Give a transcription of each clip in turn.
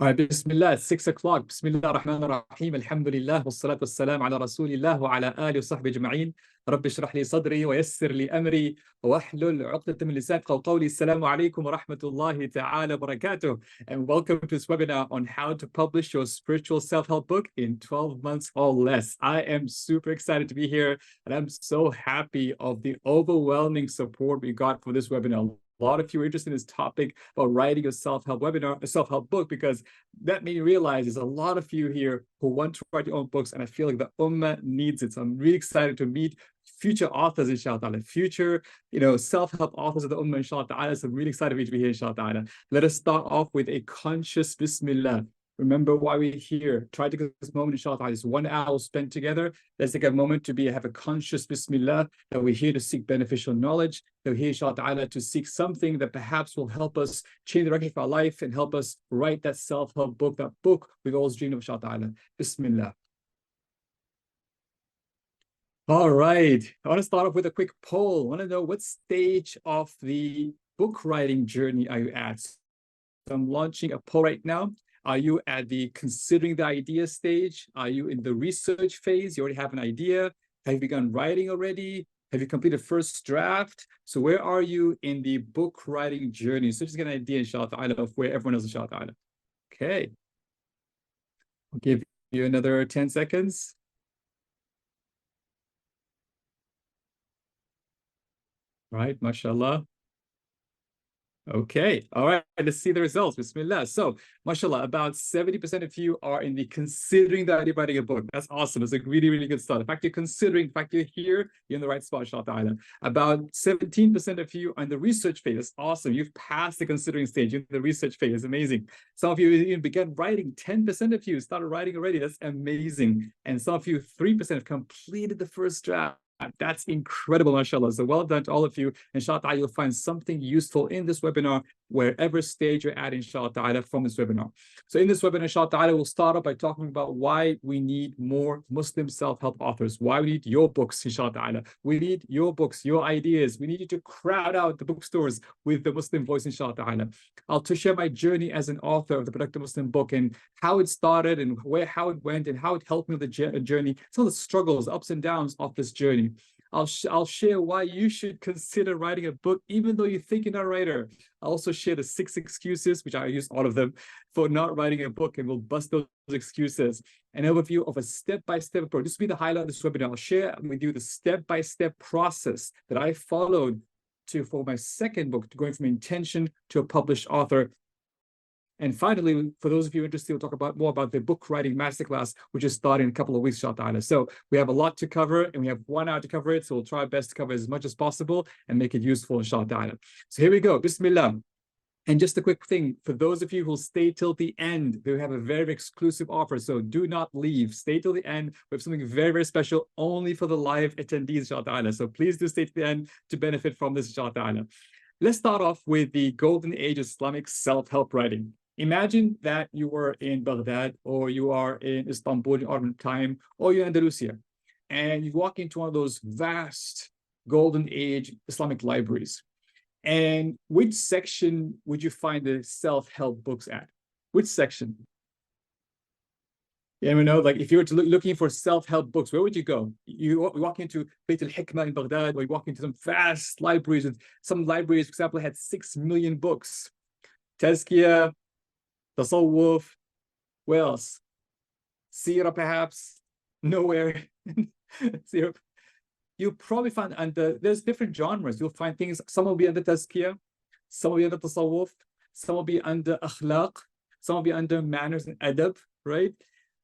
All right, Bismillah, it's 6 o'clock. Bismillah ar-Rahman ar-Rahim. Alhamdulillah, wassalatu wassalam ala Rasulillah wa ala alihi wa sahbihi ajma'in. Rabbi shrah li sadri wa yassir li amri wa wahlul 'uqdatan min lisani yafqahu qawli. Assalamu alaikum wa rahmatullahi ta'ala wa barakatuh. And welcome to this webinar on how to publish your spiritual self-help book in 12 months or less. I am super excited to be here, and I'm so happy of the overwhelming support we got for this webinar. A lot of you are interested in this topic about writing a self-help webinar, a self-help book, because that made me realize there's a lot of you here who want to write your own books, and I feel like the Ummah needs it. So I'm really excited to meet future authors, inshallah, future, self-help authors of the Ummah, inshallah. So I'm really excited for you to be here, inshallah. Let us start off with a conscious Bismillah. Remember why we're here. Try to get this moment, inshallah. It's 1 hour spent together. Let's take a moment to have a conscious Bismillah, that we're here to seek beneficial knowledge, that we're here, inshallah, to seek something that perhaps will help us change the direction of our life and help us write that self-help book, that book we've always dreamed of, inshallah. Bismillah. All right. I want to start off with a quick poll. I want to know what stage of the book writing journey are you at? So I'm launching a poll right now. Are you at the considering the idea stage? Are you in the research phase? You already have an idea? Have you begun writing already? Have you completed first draft? So where are you in the book writing journey? So just get an idea, inshallah, of where everyone is, inshallah. Okay. I'll give you another 10 seconds. All right, mashallah. Okay, all right, let's see the results. Bismillah. So, mashallah, about 70% of you are in the considering the idea of writing a book. That's awesome. It's a really, really good start. In fact, you're considering, in fact, you're here, you're in the right spot, inshallah. About 17% of you are in the research phase. That's awesome. You've passed the considering stage. You're in the research phase. It's amazing. Some of you even began writing. 10% of you started writing already. That's amazing. And some of you, 3%, have completed the first draft. That's incredible, mashallah. So well done to all of you. Inshallah, you'll find something useful in this webinar, wherever stage you're at, inshallah, from this webinar. So in this webinar, inshallah, we'll start off by talking about why we need more Muslim self-help authors, why we need your books, inshallah. We need your books, your ideas. We need you to crowd out the bookstores with the Muslim voice, inshallah. I'll to share my journey as an author of the Productive Muslim book and how it started and how it went and how it helped me with the journey, some of the struggles, ups and downs of this journey. I'll share why you should consider writing a book, even though you think you're not a writer. I'll also share the 6 excuses, which I use all of them, for not writing a book, and we'll bust those excuses. An overview of a step-by-step approach. This will be the highlight of this webinar. I'll share with you the step-by-step process that I followed for my second book, going from intention to a published author. And finally, for those of you interested, we'll talk more about the Book Writing Masterclass, which is starting in a couple of weeks, inshallah. So we have a lot to cover, and we have 1 hour to cover it. So we'll try our best to cover as much as possible and make it useful, inshallah. So here we go. Bismillah. And just a quick thing, for those of you who'll stay till the end, we have a very exclusive offer. So do not leave. Stay till the end. We have something very, very special only for the live attendees, inshallah. So please do stay to the end to benefit from this, inshallah. Let's start off with the golden age of Islamic self-help writing. Imagine that you were in Baghdad, or you are in Istanbul in Ottoman time, or you're in Andalusia, and you walk into one of those vast golden age Islamic libraries. And which section would you find the self-help books at? Which section? You know, like if you were to looking for self-help books, where would you go? You walk into Bayt al-Hikmah in Baghdad, or you walk into some vast libraries. And some libraries, for example, had 6 million books. Tazkiyah, Tasawwuf, where else? Sirah, perhaps? Nowhere. Sirah. You'll probably find there's different genres. You'll find things, some will be under Tazkiyah, some will be under Tasawwuf, some will be under Akhlaq, some will be under manners and adab, right?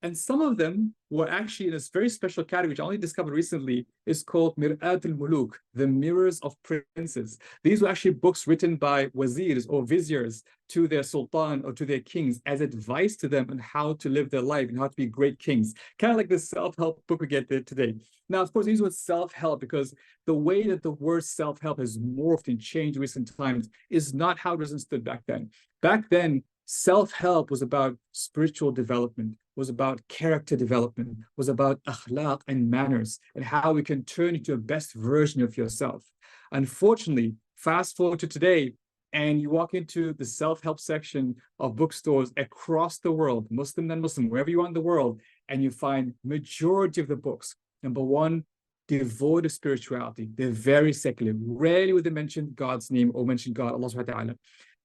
And some of them were actually in this very special category, which I only discovered recently, is called Mir'at al-Muluk, the mirrors of princes. These were actually books written by wazirs or viziers to their sultan or to their kings as advice to them on how to live their life and how to be great kings. Kind of like the self-help book we get there today. Now, of course, these were self-help because the way that the word self-help has morphed and changed in recent times is not how it was understood back then. Back then, self-help was about spiritual development, was about character development, was about akhlaq and manners, and how we can turn into a best version of yourself. Unfortunately, fast forward to today, and you walk into the self-help section of bookstores across the world, Muslim, non-Muslim, wherever you are in the world, and you find majority of the books, number one, devoid of spirituality. They're very secular. Rarely would they mention God's name or mention God, Allah subhanahu wa ta'ala.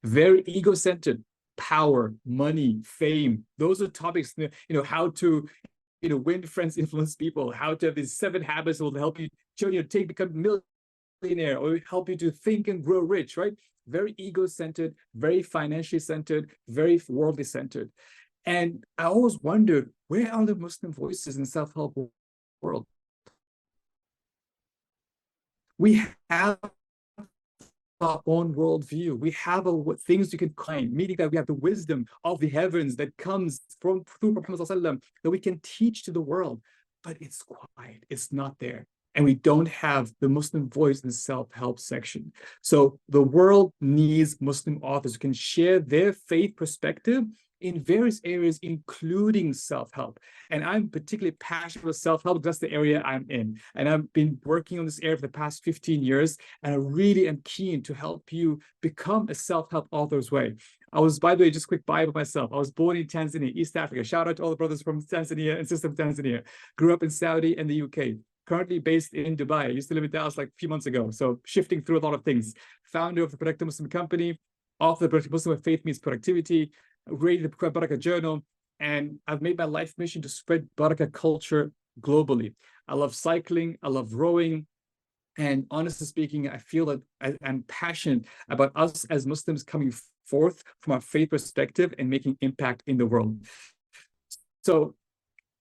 Very ego-centered. Power, money, fame. Those are topics, how to win friends, influence people, how to have these 7 habits that will help you become millionaire or help you to think and grow rich, right? Very ego-centered, very financially centered, very worldly centered. And I always wondered, where are the Muslim voices in the self-help world? We have our own worldview. We have things you can claim, meaning that we have the wisdom of the heavens that comes through Muhammad that we can teach to the world, but it's quiet. It's not there. And we don't have the Muslim voice in the self-help section. So the world needs Muslim authors who can share their faith perspective in various areas, including self-help. And I'm particularly passionate about self-help. That's the area I'm in. And I've been working on this area for the past 15 years. And I really am keen to help you become a self-help author's way. I was, by the way, just quick bio of myself. I was born in Tanzania, East Africa. Shout out to all the brothers from Tanzania and sisters from Tanzania. Grew up in Saudi and the UK. Currently based in Dubai. I used to live in Dallas like a few months ago. So shifting through a lot of things. Founder of the Productive Muslim Company, author of the Productive Muslim, Faith Meets Productivity, created the Barakah Journal, and I've made my life mission to spread Barakah culture globally. I love cycling, I love rowing, and honestly speaking, I feel that I'm passionate about us as Muslims coming forth from our faith perspective and making impact in the world. So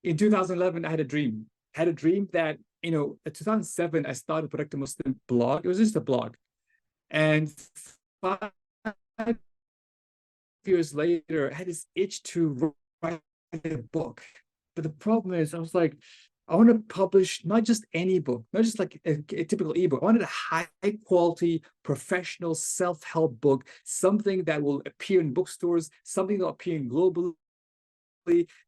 in 2011, I had a dream. That, in 2007, I started Productive Muslim blog. It was just a blog. And 5 years later, I had this itch to write a book. But the problem is, I was like, I want to publish not just any book, not just like a typical ebook. I wanted a high quality, professional self-help book, something that will appear in bookstores, something that will appear globally,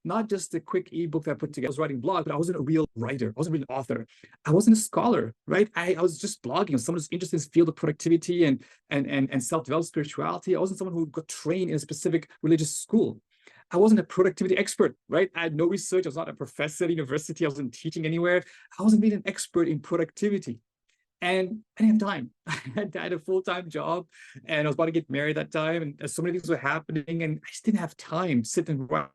not just a quick ebook that I put together. I was writing blogs, but I wasn't a real writer. I wasn't really an author. I wasn't a scholar, right? I was just blogging. Someone who's interested in this field of productivity and self-developed spirituality. I wasn't someone who got trained in a specific religious school. I wasn't a productivity expert, right? I had no research. I was not a professor at university. I wasn't teaching anywhere. I wasn't being an expert in productivity. And I didn't have time. I had a full-time job and I was about to get married that time. And so many things were happening and I just didn't have time to sit and write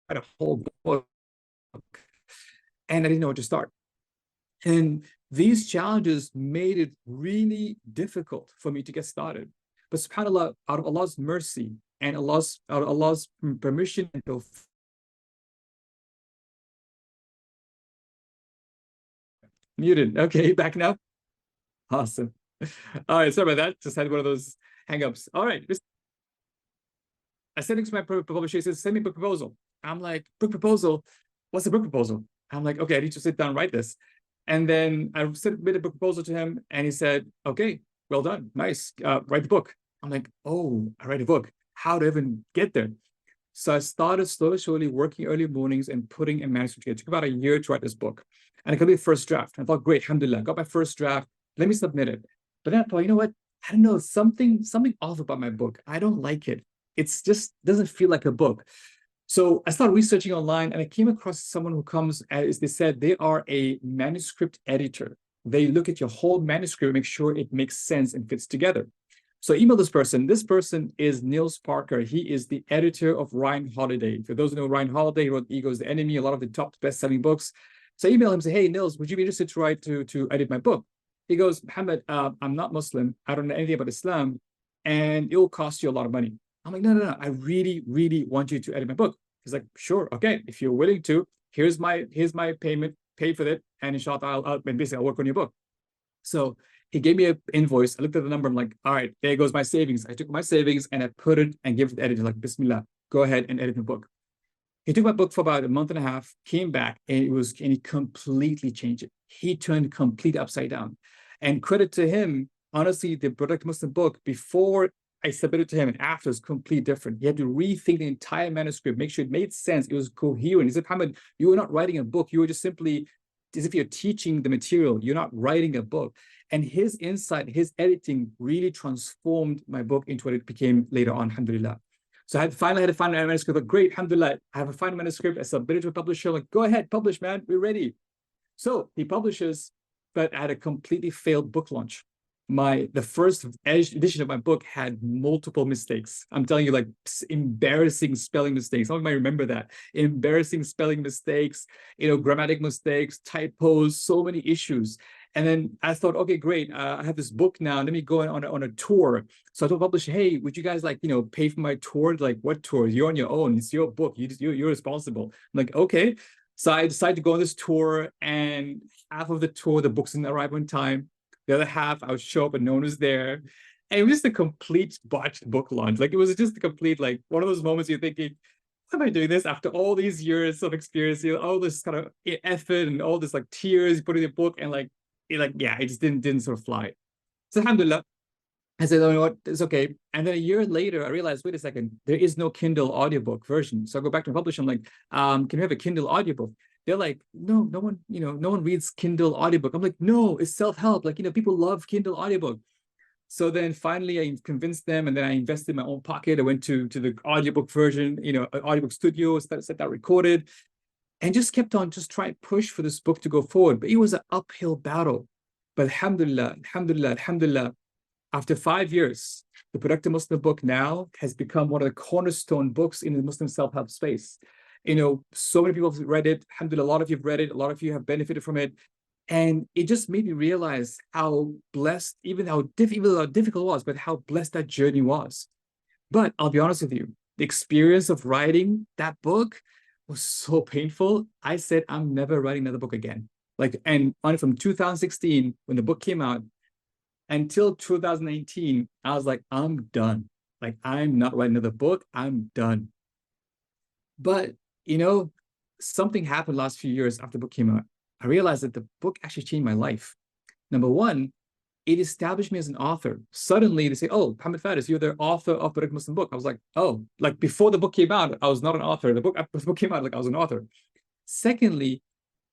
a whole book, and I didn't know where to start. And these challenges made it really difficult for me to get started. But subhanAllah, out of Allah's mercy and out of Allah's permission, muted. Okay, back now. Awesome. All right, sorry about that. Just had one of those hang-ups. All right. I sent it to my publisher. He says, send me a book proposal. I'm like, book proposal? What's a book proposal? I'm like, okay, I need to sit down and write this. And then I submitted a book proposal to him and he said, okay, well done. Nice. Write the book. I'm like, oh, I write a book. How do I even get there? So I started slowly working early mornings and putting a manuscript together. It took about a year to write this book. And I got my first draft. I thought, great, alhamdulillah, got my first draft. Let me submit it. But then I thought, you know what? I don't know, something off about my book. I don't like it. It's just doesn't feel like a book. So I started researching online and I came across someone who comes, as they said, they are a manuscript editor. They look at your whole manuscript, make sure it makes sense and fits together. So I emailed this person. This person is Niels Parker. He is the editor of Ryan Holiday. For those who know Ryan Holiday, he wrote Ego is the Enemy, a lot of the top best-selling books. So I emailed him and say, hey, Niels, would you be interested to write to edit my book? He goes, Mohammed, I'm not Muslim. I don't know anything about Islam, and it will cost you a lot of money. I'm like, no. I really, really want you to edit my book. He's like, sure, okay. If you're willing to, here's my payment, pay for it, and inshallah, I'll work on your book. So he gave me an invoice. I looked at the number. I'm like, all right, there goes my savings. I took my savings and I put it and gave it to the editor. Like, Bismillah, go ahead and edit the book. He took my book for about a month and a half, came back, and he completely changed it. He turned completely upside down. And credit to him, honestly, the Productive Muslim book, before I submitted to him and after, was completely different. He had to rethink the entire manuscript, make sure it made sense, it was coherent. He said, Mohammed, you were not writing a book, you were just simply as if you're teaching the material. You're not writing a book. And his insight, his editing really transformed my book into what it became later on, alhamdulillah. So I had to find a manuscript. Like, great, alhamdulillah, I have a final manuscript. I submitted to a publisher. Like, go ahead, publish, man, we're ready. So he publishes, but I had a completely failed book launch. The first edition of my book had multiple mistakes. I'm telling you, like, embarrassing spelling mistakes. Some of you might remember that. Embarrassing spelling mistakes, grammatic mistakes, typos, so many issues. And then I thought, okay, great. I have this book now. Let me go on a tour. So I told the publisher, hey, would you guys pay for my tour? Like, what tour? You're on your own. It's your book. You're responsible. I'm like, okay. So I decided to go on this tour, and half of the tour, the books didn't arrive on time. The other half, I would show up and no one was there. And it was just a complete botched book launch. Like, it was just a complete, like, one of those moments you're thinking, why am I doing this after all these years of experience, all this kind of effort and all this like tears you put in your book, and it just didn't sort of fly. So alhamdulillah, I said, oh, you know what, it's okay. And then a year later, I realized, wait a second, there is no Kindle audiobook version. So I go back to the publisher. I'm like, can we have a Kindle audiobook? They're like, no one reads Kindle audiobook. I'm like, no, it's self-help. Like, people love Kindle audiobook. So then finally I convinced them, and then I invested in my own pocket. I went to the audiobook version, audiobook studio, set that recorded, and just kept on just trying to push for this book to go forward. But it was an uphill battle. But alhamdulillah, after 5 years, the Productive Muslim book now has become one of the cornerstone books in the Muslim self-help space. So many people have read it. Alhamdulillah, a lot of you have read it. A lot of you have benefited from it. And it just made me realize how blessed, even how difficult it was, but how blessed that journey was. But I'll be honest with you, the experience of writing that book was so painful. I said, I'm never writing another book again. And on from 2016, when the book came out, until 2019, I was like, I'm done. Like, I'm not writing another book. I'm done. But, something happened last few years after the book came out. I realized that the book actually changed my life. Number one, it established me as an author. Suddenly they say, oh, Mohammed Faris, you're the author of the Muslim book. I was like, oh, like before the book came out, I was not an author. After the book came out, like I was an author. Secondly,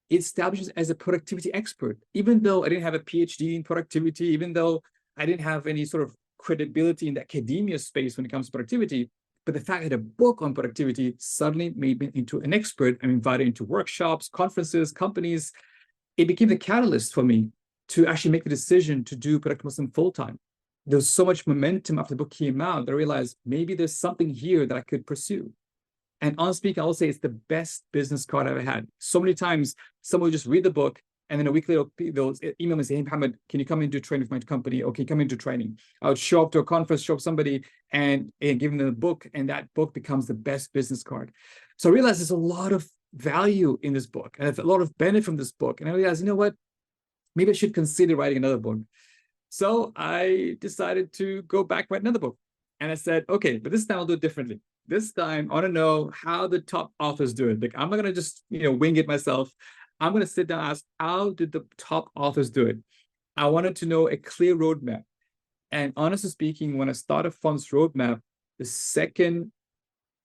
it establishes as a productivity expert. Even though I didn't have a PhD in productivity, even though I didn't have any sort of credibility in the academia space when it comes to productivity, but the fact that a book on productivity suddenly made me into an expert. I'm invited into workshops, conferences, companies. It became the catalyst for me to actually make the decision to do Productive Muslim full-time. There was so much momentum after the book came out that I realized maybe there's something here that I could pursue. And honestly speaking, I will say it's the best business card I've ever had. So many times, someone will just read the book, and then a week later, they'll email me and say, hey, Mohammed, can you come into training with my company? Okay, come into training. I would show up to a conference, show up somebody, and give them the book, and that book becomes the best business card. So I realized there's a lot of value in this book, and a lot of benefit from this book. And I realized, you know what? Maybe I should consider writing another book. So I decided to go back and write another book. And I said, okay, but this time I'll do it differently. This time I want to know how the top authors do it. Like, I'm not going to just, wing it myself. I'm going to sit down and ask, how did the top authors do it? I wanted to know a clear roadmap. And honestly speaking, when I started from this roadmap, the second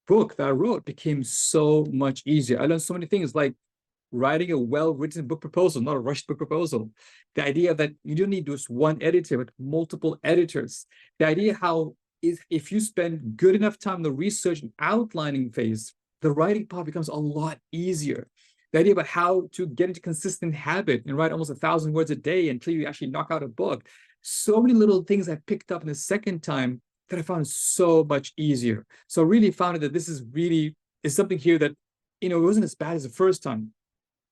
book that I wrote became so much easier. I learned so many things, like writing a well-written book proposal, not a rushed book proposal. The idea that you don't need just one editor, but multiple editors. The idea how if you spend good enough time in the research and outlining phase, the writing part becomes a lot easier. The idea about how to get into consistent habit and write almost 1,000 words a day until you actually knock out a book. So many little things I picked up in the second time that I found so much easier. So I really found that this is something here that, it wasn't as bad as the first time.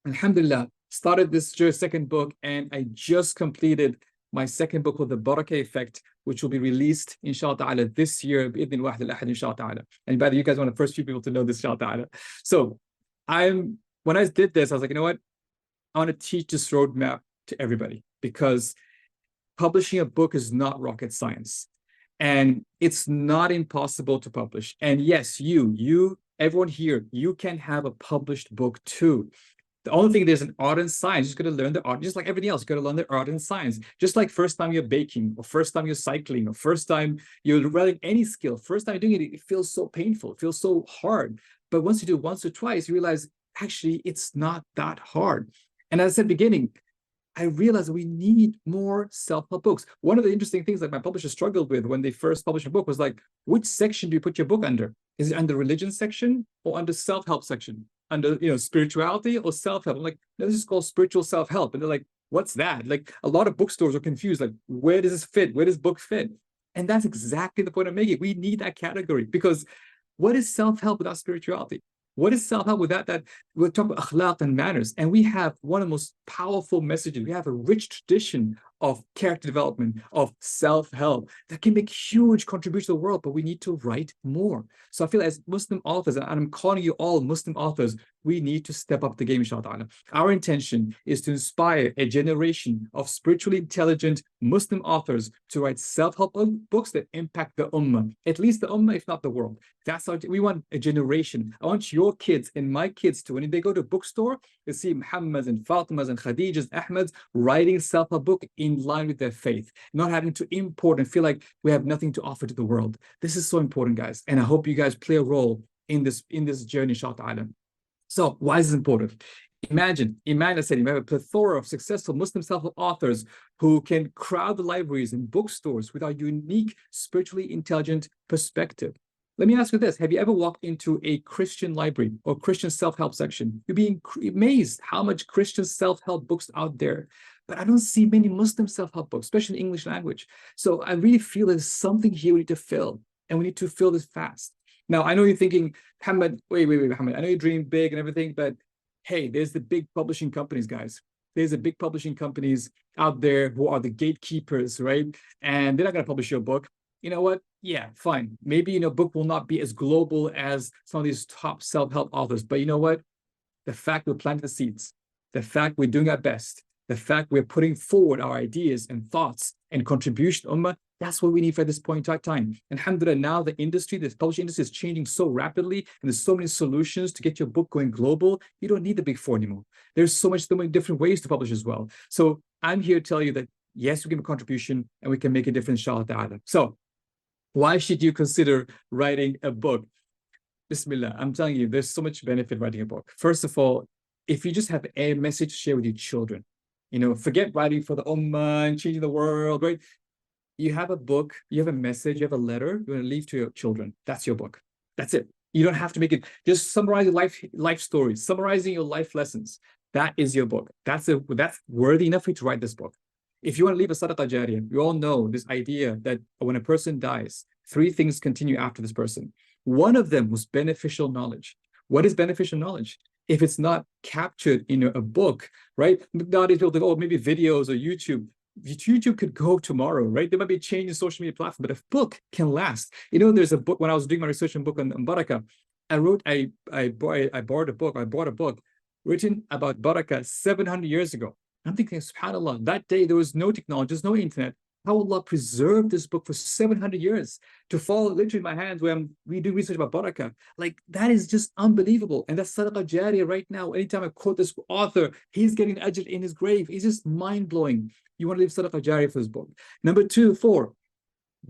Alhamdulillah, started this second book, and I just completed my second book called The Barakah Effect, which will be released, inshallah ta'ala, this year, inshallah ta'ala. And by the way, you guys are one of the first few people to know this, inshallah ta'ala. So when I did this, I was like, you know what? I want to teach this roadmap to everybody, because publishing a book is not rocket science. And it's not impossible to publish. And yes, everyone here, you can have a published book too. The only thing, there's an art and science. You're just going to learn the art, just like everything else. You're going to learn the art and science. Just like first time you're baking, or first time you're cycling, or first time you're learning any skill, first time you're doing it, it feels so painful. It feels so hard. But once you do it once or twice, you realize, actually, it's not that hard. And as I said beginning, I realized we need more self-help books. One of the interesting things that my publisher struggled with when they first published a book was like, which section do you put your book under? Is it under religion section or under self-help section? Under, spirituality or self-help? I'm like, no, this is called spiritual self-help. And they're like, what's that? Like, a lot of bookstores are confused. Like, where does this fit? Where does book fit? And that's exactly the point I'm making. We need that category, because what is self-help without spirituality? What is self-help without that? We're talking about akhlaq and manners, and we have one of the most powerful messages. We have a rich tradition of character development, of self-help that can make huge contribution to the world, but we need to write more. So I feel as Muslim authors, and I'm calling you all Muslim authors, we need to step up the game, inshallah. Our intention is to inspire a generation of spiritually intelligent Muslim authors to write self-help books that impact the Ummah, at least the Ummah, if not the world. That's how we want a generation. I want your kids and my kids to, when they go to a bookstore, they see Muhammad's and Fatima's and Khadija's, Ahmad's writing self-help book in line with their faith, not having to import and feel like we have nothing to offer to the world. This is so important, guys. And I hope you guys play a role in this journey, inshallah. So why is this important? Imagine I said, you have a plethora of successful Muslim self-help authors who can crowd the libraries and bookstores with our unique, spiritually intelligent perspective. Let me ask you this. Have you ever walked into a Christian library or Christian self-help section? You'd be amazed how much Christian self-help books out there. But I don't see many Muslim self-help books, especially in English language. So I really feel there's something here we need to fill, and we need to fill this fast. Now, I know you're thinking, Muhammad, wait, Muhammad, I know you dream big and everything, but hey, there's the big publishing companies, guys. There's the big publishing companies out there who are the gatekeepers, right? And they're not going to publish your book. You know what? Yeah, fine. Maybe, book will not be as global as some of these top self-help authors. But you know what? The fact we're planting the seeds, the fact we're doing our best, the fact we're putting forward our ideas and thoughts and contribution, Ummah, that's what we need for this point in time. And alhamdulillah, now the industry, the publishing industry is changing so rapidly, and there's so many solutions to get your book going global. You don't need the big four anymore. There's so many different ways to publish as well. So I'm here to tell you that, yes, we can make a contribution and we can make a difference, inshallah ta'ala. So why should you consider writing a book? Bismillah, I'm telling you, there's so much benefit writing a book. First of all, if you just have a message to share with your children, forget writing for the Ummah and changing the world, right? You have a book, you have a message, you have a letter you want to leave to your children. That's your book. That's it. You don't have to make it, just summarize life stories, summarizing your life lessons. That is your book. That's worthy enough for you to write this book. If you want to leave a sadaqah jariyah, you all know this idea that when a person dies, 3 things continue after this person. One of them was beneficial knowledge. What is beneficial knowledge? If it's not captured in a book, right? Nowadays people think, oh, maybe videos or YouTube. YouTube could go tomorrow, right? There might be a change in social media platform, but a book can last. There's a book, when I was doing my research on book on Barakah, I bought a book written about Barakah 700 years ago. I'm thinking, subhanAllah, that day there was no technology, there's no internet. How Allah preserved this book for 700 years to fall literally in my hands when we do research about Barakah. Like, that is just unbelievable. And that's sadaqah jariyah right now. Anytime I quote this author, he's getting ajr in his grave. It's just mind-blowing. You want to leave sadaqah jariyah for this book. Number 4,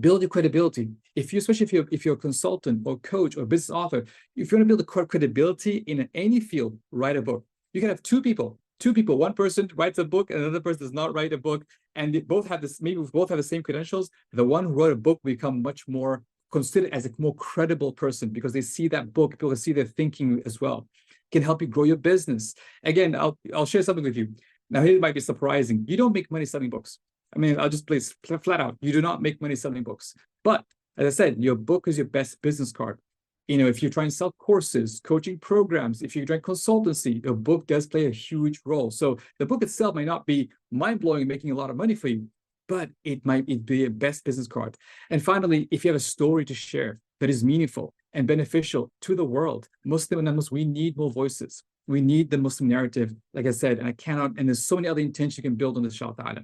build your credibility. Especially if you're a consultant or coach or business author, if you want to build a credibility in any field, write a book. You can have two people. One person writes a book and another person does not write a book, and they both have this, maybe both have the same credentials. The one who wrote a book will become much more considered as a more credible person because they see that book, people see their thinking as well. It can help you grow your business. Again, I'll share something with you. Now, here it might be surprising. You don't make money selling books. I mean, I'll just place flat out. You do not make money selling books. But as I said, your book is your best business card. If you're trying to sell courses, coaching programs, if you're trying consultancy, your book does play a huge role. So the book itself might not be mind-blowing and making a lot of money for you, but it be a best business card. And finally, if you have a story to share that is meaningful and beneficial to the world, Muslim and non-Muslim, we need more voices. We need the Muslim narrative, like I said, and there's so many other intentions you can build on this, inshallah ta'ala.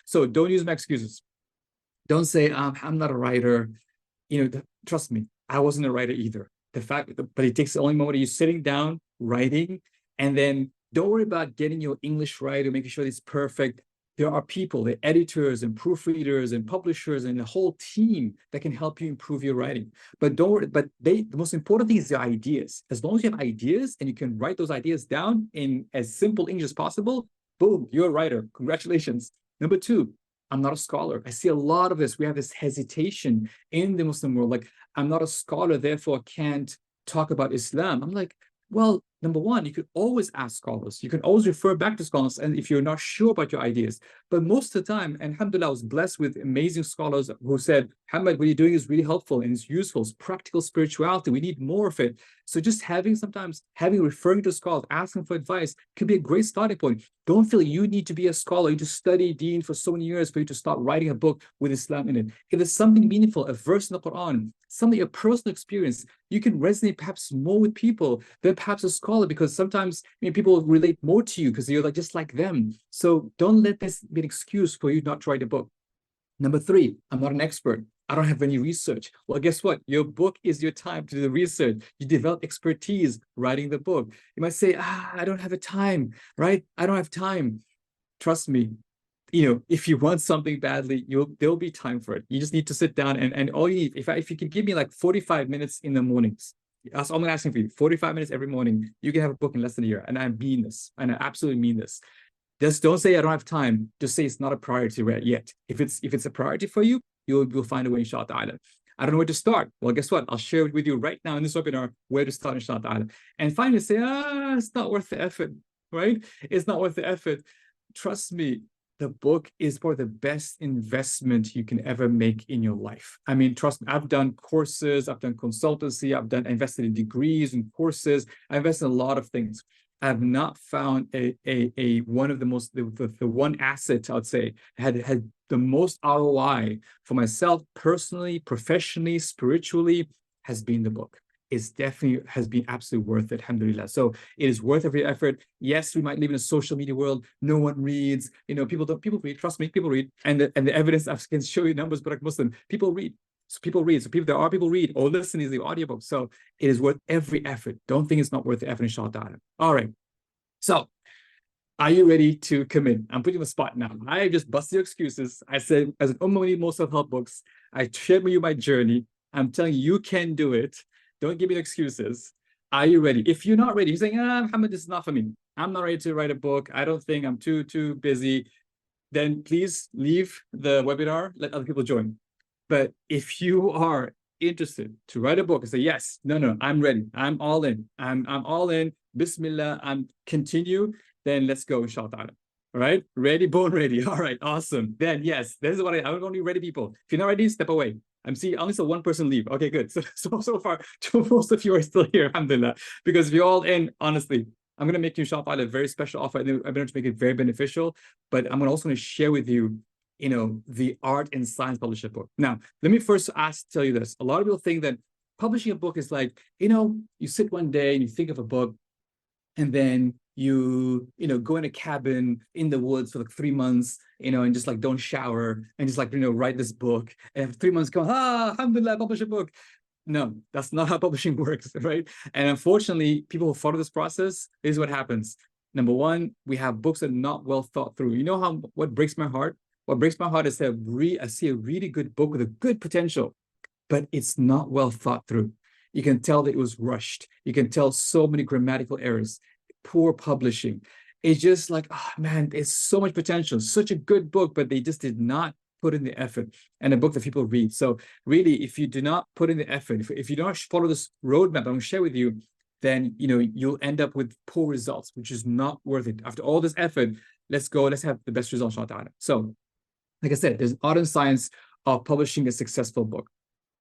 So don't use my excuses. Don't say, I'm not a writer. Trust me, I wasn't a writer either. But it takes the only moment of you sitting down, writing, and then don't worry about getting your English right or making sure it's perfect. there are people, the editors and proofreaders and publishers and the whole team that can help you improve your writing. But don't worry, the most important thing is the ideas. As long as you have ideas and you can write those ideas down in as simple English as possible, boom, you're a writer. Congratulations. Number two, I'm not a scholar. I see a lot of this. We have this hesitation in the Muslim world. Like, I'm not a scholar, therefore can't talk about Islam. I'm like, well, number one, you could always ask scholars. You can always refer back to scholars, and if you're not sure about your ideas. But most of the time, and alhamdulillah, I was blessed with amazing scholars who said, Muhammad, what you're doing is really helpful and it's useful. It's practical spirituality. We need more of it. So just referring to scholars, asking for advice could be a great starting point. Don't feel you need to be a scholar, you need to study deen for so many years for you to start writing a book with Islam in it. If there's something meaningful, a verse in the Quran, something, a personal experience, you can resonate perhaps more with people than perhaps a scholar, because sometimes people relate more to you because you're like just like them. So don't let this be an excuse for you not to write a book. Number three, I'm not an expert. I don't have any research. Well, guess what? Your book is your time to do the research. You develop expertise writing the book. You might say, I don't have the time, right? I don't have time. Trust me, if you want something badly, there'll be time for it. You just need to sit down and all you need, if you can give me like 45 minutes in the mornings, that's all I'm asking for you. 45 minutes every morning, you can have a book in less than a year. And I mean this, and I absolutely mean this. Just don't say I don't have time. Just say it's not a priority yet. If it's a priority for you, you'll find a way, inshallah ta'ala. I don't know where to start. Well, guess what? I'll share with you right now in this webinar where to start, inshallah ta'ala. And finally say, it's not worth the effort, right? It's not worth the effort. Trust me, the book is probably the best investment you can ever make in your life. I mean, trust me, I've done courses, I've done consultancy, invested in degrees and courses, I invested in a lot of things. I've not found one of the one asset I would say had the most ROI for myself personally, professionally, spiritually, has been the book. It's definitely has been absolutely worth it, alhamdulillah. So it is worth every effort. Yes, we might live in a social media world. No one reads. People read. Trust me, people read. And the evidence, I can show you numbers, but like Muslim, people read. So people read. There are people read or listen to the audiobook. So it is worth every effort. Don't think it's not worth the effort, inshallah. All right. So are you ready to commit? I'm putting you on the spot now. I just busted your excuses. I said, as an Ummah, we need more self-help books. I shared with you my journey. I'm telling you, you can do it. Don't give me excuses. Are you ready? If you're not ready, you're saying, Muhammad, this is not for me. I'm not ready to write a book. I don't think, I'm too busy. Then please leave the webinar, let other people join. But if you are interested to write a book and say, yes, no, I'm ready. I'm all in. I'm all in. Bismillah, I'm continue. Then let's go, inshallah. All right, ready, born ready. All right, awesome. Then yes, this is what I want to ready people. If you're not ready, step away. I'm seeing only one person leave. Okay, good. So far, most of you are still here, alhamdulillah. Because if you're all in, honestly, I'm going to make you, inshallah, a very special offer. I'm going to make it very beneficial. But I'm also going to share with you, the art and science publisher book. Now, let me first tell you this. A lot of people think that publishing a book is like, you sit one day and you think of a book, and then you go in a cabin in the woods for like 3 months, and just like don't shower and just like write this book, and after 3 months go, alhamdulillah, publish a book. No, that's not how publishing works, right? And unfortunately, people who follow this process, this is what happens. Number one, we have books that are not well thought through. What breaks my heart? What breaks my heart is that I see a really good book with a good potential, but it's not well thought through. You can tell that it was rushed. You can tell so many grammatical errors, poor publishing. It's just like, man, it's so much potential, such a good book, but they just did not put in the effort, and a book that people read. So really, if you do not put in the effort, if you don't follow this roadmap I'm going to share with you, then you'll end up with poor results, which is not worth it. After all this effort, let's have the best results. So like I said, there's art and science of publishing a successful book.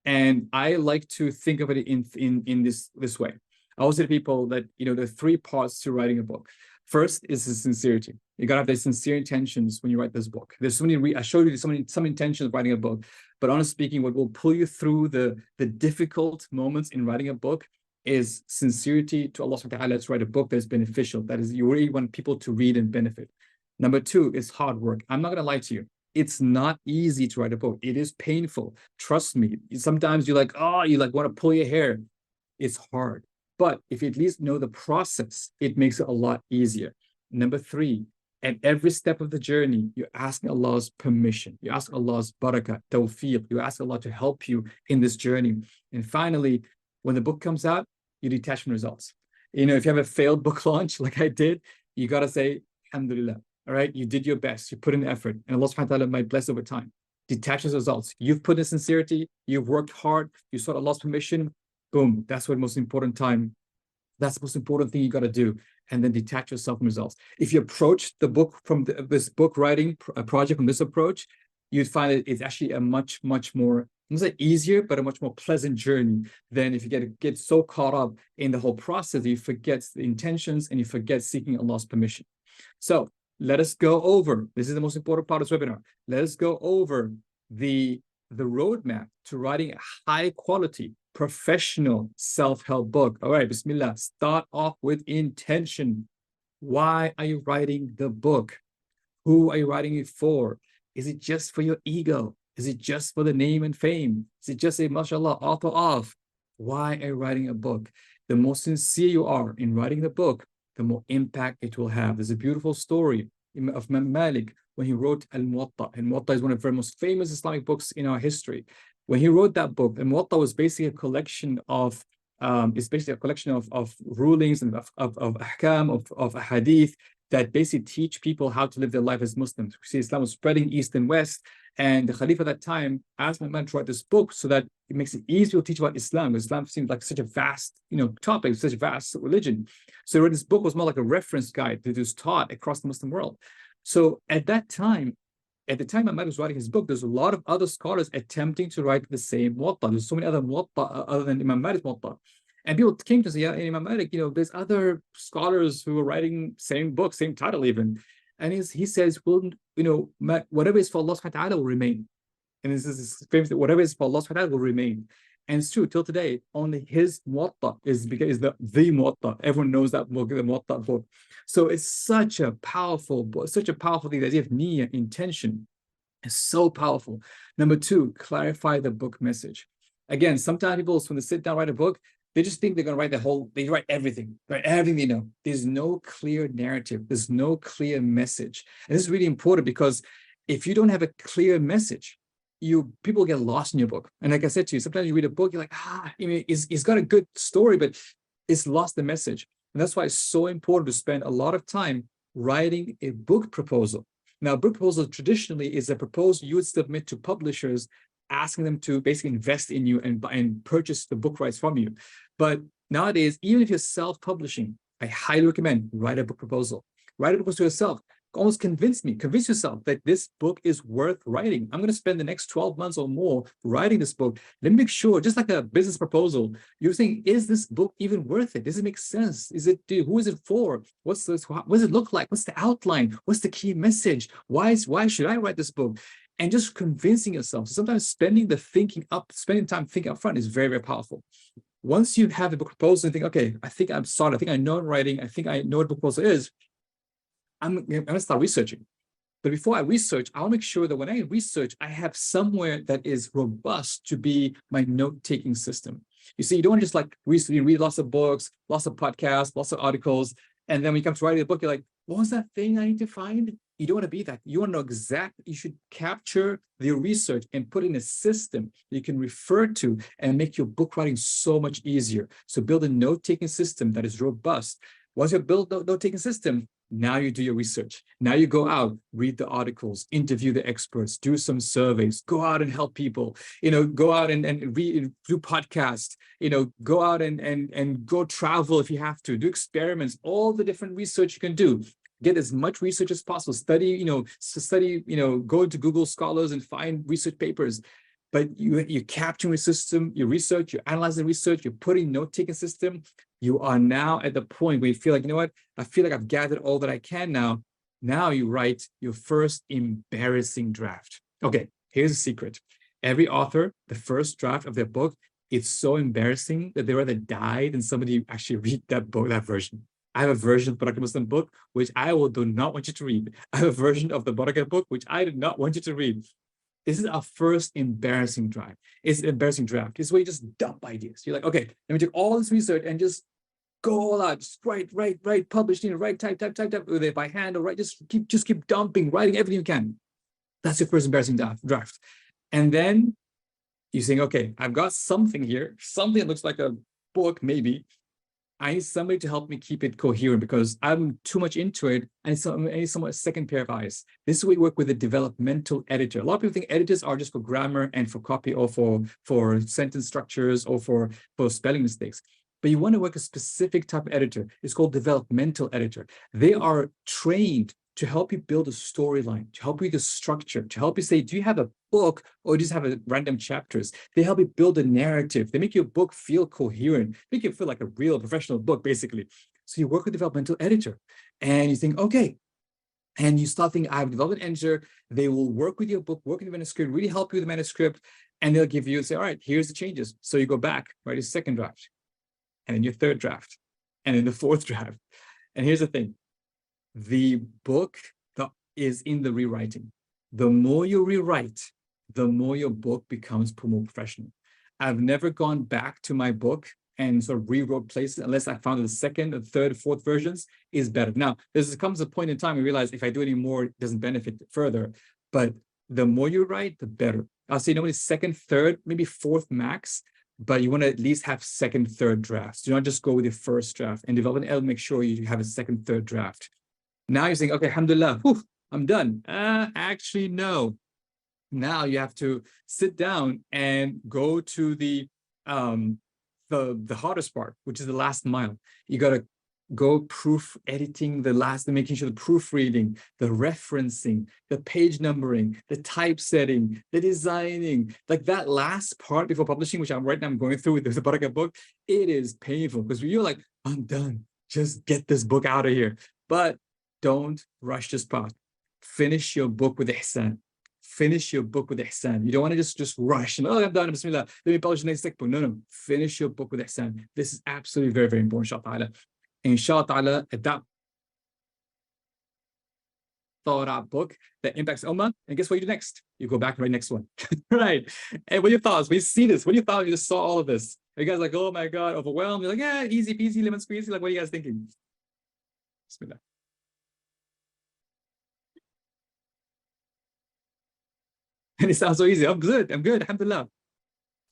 And I like to think of it in this way. I always say to people that, there are 3 parts to writing a book. First is the sincerity. You gotta have the sincere intentions when you write this book. There's so many, I showed you some intentions of writing a book, but honestly speaking, what will pull you through the difficult moments in writing a book is sincerity to Allah subhanahu wa ta'ala to write a book that's beneficial. That is, you really want people to read and benefit. Number 2 is hard work. I'm not gonna lie to you. It's not easy to write a book. It is painful. Trust me. Sometimes you want to pull your hair. It's hard. But if you at least know the process, it makes it a lot easier. Number 3, And every step of the journey, you're asking Allah's permission. You're asking Allah's barakah, tawfiq. You ask Allah to help you in this journey. And finally, when the book comes out, you detach from results. If you have a failed book launch like I did, you got to say, Alhamdulillah. All right, you did your best. You put in effort. And Allah subhanahu wa ta'ala might bless over time. Detach those results. You've put in sincerity. You've worked hard. You sought Allah's permission. Boom. That's what most important time. That's the most important thing you got to do. And then detach yourself from results. If you approach the book from this book writing project from this approach, you'd find that it's actually a much more, I'm not say easier, but a much more pleasant journey than if you get so caught up in the whole process that you forget the intentions and you forget seeking Allah's permission. So let us go over, this is the most important part of this webinar. Let us go over the roadmap to writing a high quality, professional self-help book. All right, Bismillah. Start off with intention. Why are you writing the book? Who are you writing it for? Is it just for your ego? Is it just for the name and fame? Is it just a mashallah, author of? Why are you writing a book? The more sincere you are in writing the book, the more impact it will have. There's a beautiful story of Imam Malik when he wrote Al-Muwatta. And Muwatta is one of the most famous Islamic books in our history. When he wrote that book, and Muwatta was basically a collection of rulings and of ahkam, of hadith that basically teach people how to live their life as Muslims. We see Islam was spreading east and west, and the Khalifa at that time asked Muhammad to write this book so that it makes it easier to teach about Islam. Islam seems like such a vast, topic, such a vast religion. So he wrote this book was more like a reference guide that was taught across the Muslim world. So at the time Muhammad was writing his book, there's a lot of other scholars attempting to write the same Muwatta. There's so many other Muwatta other than Imam Malik's Muwatta. And people came to say, yeah, Imam Malik, there's other scholars who are writing same book, same title even. And he says, well, whatever is for Allah subhanahu wa ta'ala will remain. And this is famous that whatever is for Allah subhanahu wa ta'ala will remain. And it's true, till today, only his Muwatta is the Muwatta. Everyone knows that book, the Muwatta book. So it's such a powerful book, such a powerful thing that you have niyyah, intention. It's so powerful. Number two, clarify the book message. Again, sometimes people, when they sit down, write a book, they just think they're going to write they write everything they know. There's no clear narrative. There's no clear message. And this is really important because if you don't have a clear message, people get lost in your book. And like I said to you, sometimes you read a book, you're like, it's got a good story, but it's lost the message. And that's why it's so important to spend a lot of time writing a book proposal. Now, a book proposal traditionally is a proposal you would submit to publishers, asking them to basically invest in you and purchase the book rights from you. But nowadays, even if you're self-publishing, I highly recommend write a book proposal. Write a book proposal to yourself. Almost convince yourself that this book is worth writing. I'm going to spend the next 12 months or more writing this book. Let me make sure, just like a business proposal, you're saying, is this book even worth it? Does it make sense? Who is it for? What does it look like? What's the outline? What's the key message? Why should I write this book? And just convincing yourself. So sometimes spending time thinking up front is very, very powerful. Once you have the book proposal and think, okay, I think I'm solid. I think I know writing. I think I know what book proposal is. I'm going to start researching. But before I research, I'll make sure that when I research, I have somewhere that is robust to be my note-taking system. You see, you don't want to just read lots of books, lots of podcasts, lots of articles. And then when you come to writing a book, you're like, what was that thing I need to find? You don't want to be that. You want to know exactly, you should capture the research and put in a system that you can refer to and make your book writing so much easier. So build a note-taking system that is robust. Once you build a note-taking system, now you do your research. Now you go out, read the articles, interview the experts, do some surveys, go out and help people, go out and read, do podcasts, go out and go travel if you have to, do experiments, all the different research you can do. Get as much research as possible. Study, go into Google Scholars and find research papers. But you capture your system, your research, you analyze the research, you're putting note-taking system. You are now at the point where you feel like, you know what? I feel like I've gathered all that I can now. Now you write your first embarrassing draft. Okay, here's a secret. Every author, the first draft of their book, it's so embarrassing that they rather die than somebody actually read that book, that version. I have a version of the Barakah Muslim book, which do not want you to read. I have a version of the Barakah book, which I do not want you to read. This is our first embarrassing draft. It's an embarrassing draft. It's where you just dump ideas. You're like, okay, let me take all this research and just Go all out, just write, publish, write, type, whether by hand or write, just keep dumping, writing everything you can. That's your first embarrassing draft. And then you're saying, okay, I've got something here, something that looks like a book, maybe. I need somebody to help me keep it coherent because I'm too much into it. I need somewhat a second pair of eyes. This is where we work with a developmental editor. A lot of people think editors are just for grammar and for copy or for sentence structures or for spelling mistakes. But you want to work with a specific type of editor. It's called developmental editor. They are trained to help you build a storyline, to help you with the structure, to help you say, do you have a book or just have a random chapters? They help you build a narrative. They make your book feel coherent, make it feel like a real professional book, basically. So you work with a developmental editor and you think, okay, and you start thinking, I have a development editor. They will work with your book, work with the manuscript, really help you with the manuscript, and they'll give you, say, all right, here's the changes. So you go back, write a second draft, and then your third draft, and then the fourth draft. And here's the thing. The book is in the rewriting. The more you rewrite, the more your book becomes more professional. I've never gone back to my book and sort of rewrote places unless I found the second, the third, fourth versions is better. Now, there comes a point in time we realize if I do any more, it doesn't benefit further. But the more you write, the better. I'll say normally second, third, maybe fourth max, but you want to at least have second, third drafts. Do not just go with your first draft. And development L, make sure you have a second, third draft. Now you're saying, okay, alhamdulillah, whew, I'm done. Actually, no. Now you have to sit down and go to the hardest part, which is the last mile. You got to go proof editing making sure the proofreading, the referencing, the page numbering, the typesetting, the designing, like that last part before publishing, which I'm going through with the Barakah book. It is painful because you're like, I'm done. Just get this book out of here. But don't rush this part. Finish your book with ihsan. Finish your book with ihsan. You don't want to just rush and, oh, I'm done, bismillah, let me publish the next book. No. Finish your book with ihsan. This is absolutely very, very important, inshallah. Inshallah, at that thought out book that impacts Ummah, and guess what you do next? You go back and write next one. Right. And what are your thoughts? When you see this, what are your thoughts? You just saw all of this. Are you guys like, oh my God, overwhelmed? You're like, yeah, easy peasy, lemon squeezy. Like, what are you guys thinking? Bismillah. And it sounds so easy. I'm good, alhamdulillah.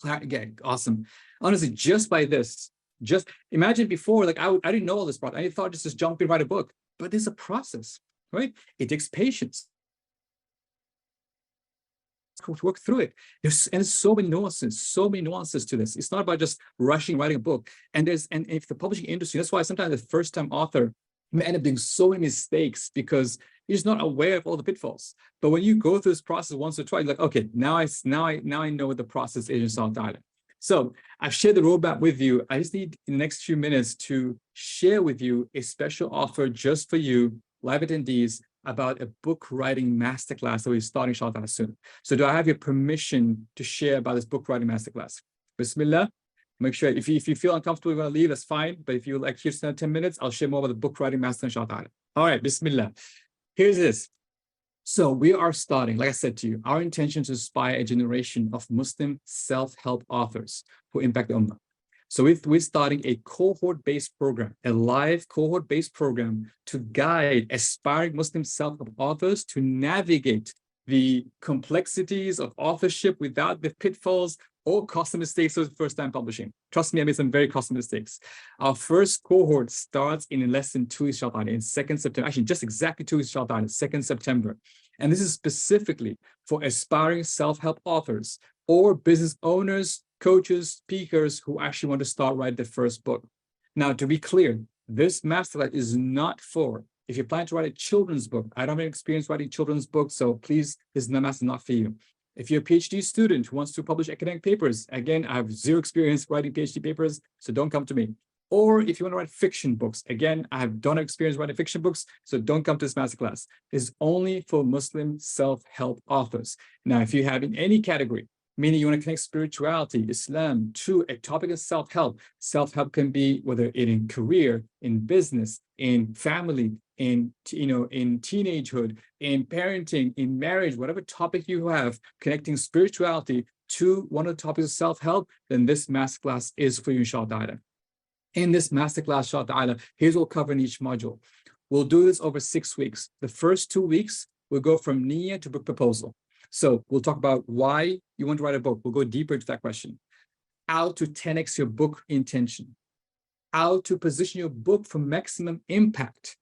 Again, awesome. Honestly, just by this, just imagine before, like I didn't know all this part. I thought just jump in, write a book, but there's a process, right? It takes patience to work through it. There's so many nuances to this. It's not about just rushing, writing a book. And if the publishing industry, that's why sometimes the first-time author may end up doing so many mistakes because you're just not aware of all the pitfalls. But when you go through this process once or twice, you're like, okay, now I know what the process is in South Island. So I've shared the roadmap with you. I just need in the next few minutes to share with you a special offer just for you, live attendees, about a book writing masterclass that we're starting inshallah soon. So do I have your permission to share about this book writing masterclass? Bismillah. Make sure if you feel uncomfortable, you want to leave, that's fine. But if you like here's 10 minutes, I'll share more about the book writing master inshallah. All right, Bismillah. Here's this. So we are starting, like I said to you, our intention is to inspire a generation of Muslim self-help authors who impact the Ummah. So we're starting a cohort-based program, a live cohort-based program to guide aspiring Muslim self-help authors to navigate the complexities of authorship without the pitfalls or costly mistakes of first-time publishing. Trust me, I made some very costly mistakes. Our first cohort starts in less than 2 weeks, inshallah, in 2nd September. Actually, just exactly 2 weeks, inshallah, in 2nd September. And this is specifically for aspiring self-help authors or business owners, coaches, speakers who actually want to start writing their first book. Now, to be clear, this masterclass is not for, if you plan to write a children's book, I don't have any experience writing children's books, so please, this masterclass is not for you. If you're a PhD student who wants to publish academic papers, again, I have zero experience writing PhD papers, so don't come to me. Or if you want to write fiction books, again, I don't have experience writing fiction books, so don't come to this masterclass. It's only for Muslim self-help authors. Now, if you have in any category, meaning you want to connect spirituality, Islam, to a topic of self-help. Self-help can be whether in career, in business, in family, in teenagehood, in parenting, in marriage, whatever topic you have, connecting spirituality to one of the topics of self-help, then this masterclass is for you, inshallah. In this masterclass, inshallah ta'ala, here's what we'll cover in each module. We'll do this over 6 weeks. The first 2 weeks, we'll go from niyyah to book proposal. So we'll talk about why you want to write a book. We'll go deeper into that question. How to 10x your book intention. How to position your book for maximum impact.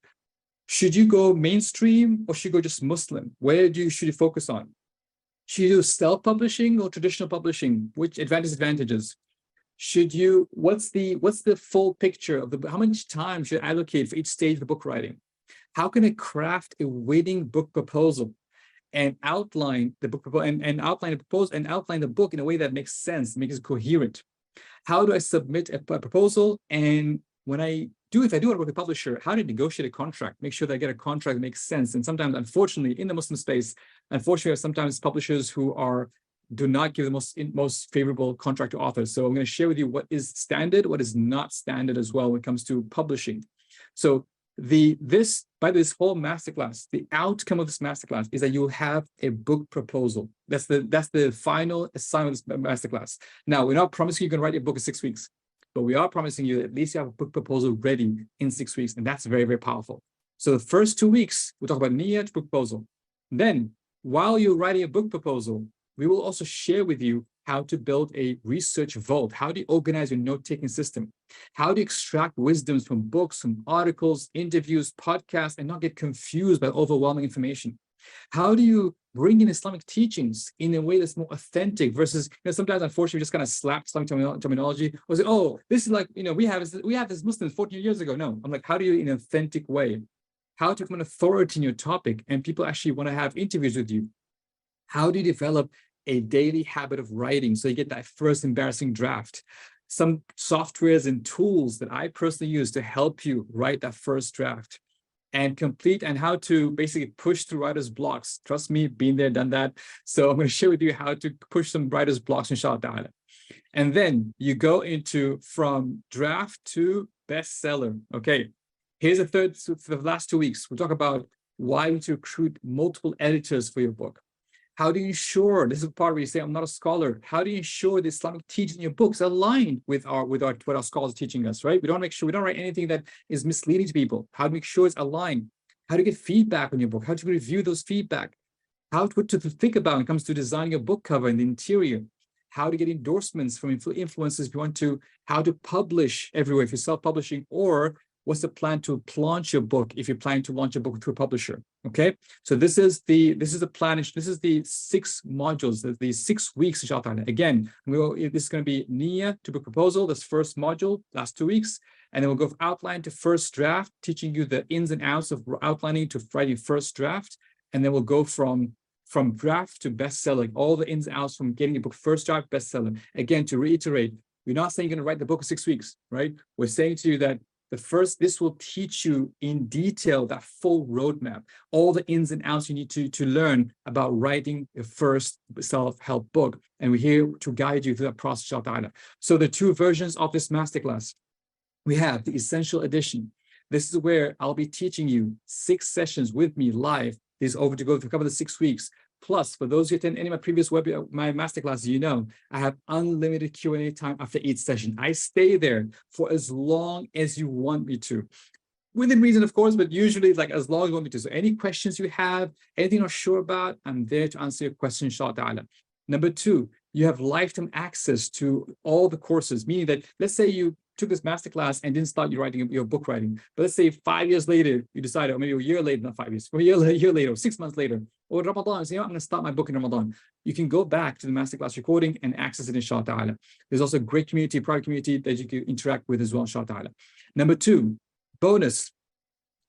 Should you go mainstream or should you go just Muslim? Should you focus on? Should you do self-publishing or traditional publishing? Which advantages? What's the full picture of how much time should I allocate for each stage of the book writing? How can I craft a winning book proposal and outline the book proposal and outline the book in a way that makes sense, makes it coherent? How do I submit a proposal? And if I do work with a publisher, how to negotiate a contract, make sure that I get a contract that makes sense. And sometimes, unfortunately, in the Muslim space, sometimes publishers who do not give the most favorable contract to authors. So I'm going to share with you what is standard, what is not standard as well when it comes to publishing. So this whole masterclass, the outcome of this masterclass is that you'll have a book proposal. That's the final assignment of this masterclass. Now, we're not promising you're going to write a book in 6 weeks, but we are promising you that at least you have a book proposal ready in 6 weeks, and that's very, very powerful. So the first 2 weeks, we'll talk about niyyah to book proposal. Then, while you're writing a book proposal, we will also share with you how to build a research vault. How do you organize your note-taking system? How do you extract wisdoms from books, from articles, interviews, podcasts, and not get confused by overwhelming information? How do you bring in Islamic teachings in a way that's more authentic versus, sometimes, unfortunately, we just kind of slap Islamic terminology or say, oh, this is like, we have this Muslims 14 years ago. No, I'm like, how do you, in an authentic way, how to become an authority in your topic and people actually want to have interviews with you? How do you develop a daily habit of writing so you get that first embarrassing draft? Some softwares and tools that I personally use to help you write that first draft and complete, and how to basically push through writer's blocks. Trust me, been there, done that. So I'm going to share with you how to push some writer's blocks, inshallah ta'ala. And then you go from draft to bestseller. Okay, here's the last 2 weeks. We'll talk about why you need to recruit multiple editors for your book. How do you ensure, this is the part where you say, I'm not a scholar. How do you ensure the Islamic teaching in your books aligned with what our scholars are teaching us, right? We don't write anything that is misleading to people. How to make sure it's aligned? How to get feedback on your book? How to review those feedback? What to think about when it comes to designing a book cover and the interior? How to get endorsements from influencers if you want to, how to publish everywhere if you're self-publishing, or what's the plan to launch your book if you're planning to launch a book through a publisher? Okay, so this is the plan. This is the 6 modules, the 6 weeks, inshallah. Again, this is going to be niyyah to book proposal. This first module, last 2 weeks, and then we'll go from outline to first draft, teaching you the ins and outs of outlining to writing first draft, and then we'll go from draft to bestseller, all the ins and outs from getting a book first draft, bestseller. Again, to reiterate, we're not saying you're going to write the book in 6 weeks, right? We're saying to you that this will teach you in detail that full roadmap, all the ins and outs you need to learn about writing your first self-help book. And we're here to guide you through that process, inshallah. So the 2 versions of this masterclass, we have the Essential Edition. This is where I'll be teaching you 6 sessions with me live. This is over to cover the 6 weeks. Plus, for those who attend any of my previous my masterclasses, I have unlimited Q&A time after each session. I stay there for as long as you want me to. Within reason, of course, but usually it's like as long as you want me to. So any questions you have, anything you're not sure about, I'm there to answer your questions, inshallah. Number 2, you have lifetime access to all the courses, meaning that let's say you took this masterclass and didn't start your book writing. But let's say 5 years later, you decided, or maybe a year later, not 5 years, or a year later, or 6 months later, or Ramadan, say, I'm going to start my book in Ramadan. You can go back to the masterclass recording and access it, inshallah. There's also a great community, private community that you can interact with as well, inshallah. Number 2, bonus.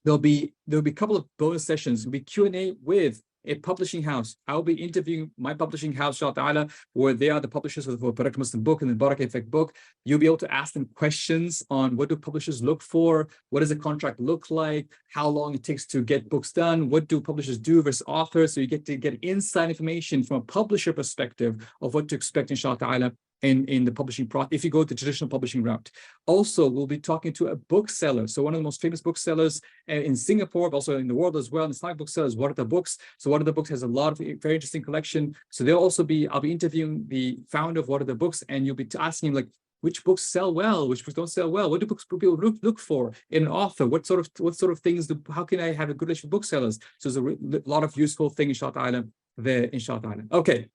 There'll be a couple of bonus sessions. There'll be Q&A with a publishing house. I'll be interviewing my publishing house, inshallah, where they are the publishers of the Product Muslim book and the Barakah Effect book. You'll be able to ask them questions on what do publishers look for, what does a contract look like, how long it takes to get books done, what do publishers do versus authors. So you get to get inside information from a publisher perspective of what to expect, inshallah, in the publishing process, if you go the traditional publishing route. Also, we'll be talking to a bookseller. So one of the most famous booksellers in Singapore, but also in the world as well, Islamic booksellers, What Are the Books? So What Are the Books has a lot of very interesting collection. So I'll be interviewing the founder of What Are the Books, and you'll be asking him, like, which books sell well, which books don't sell well, what do books people look for in an author, what sort of things how can I have a good relationship with booksellers? So there's a lot of useful things, inshallah, there, inshallah. Okay.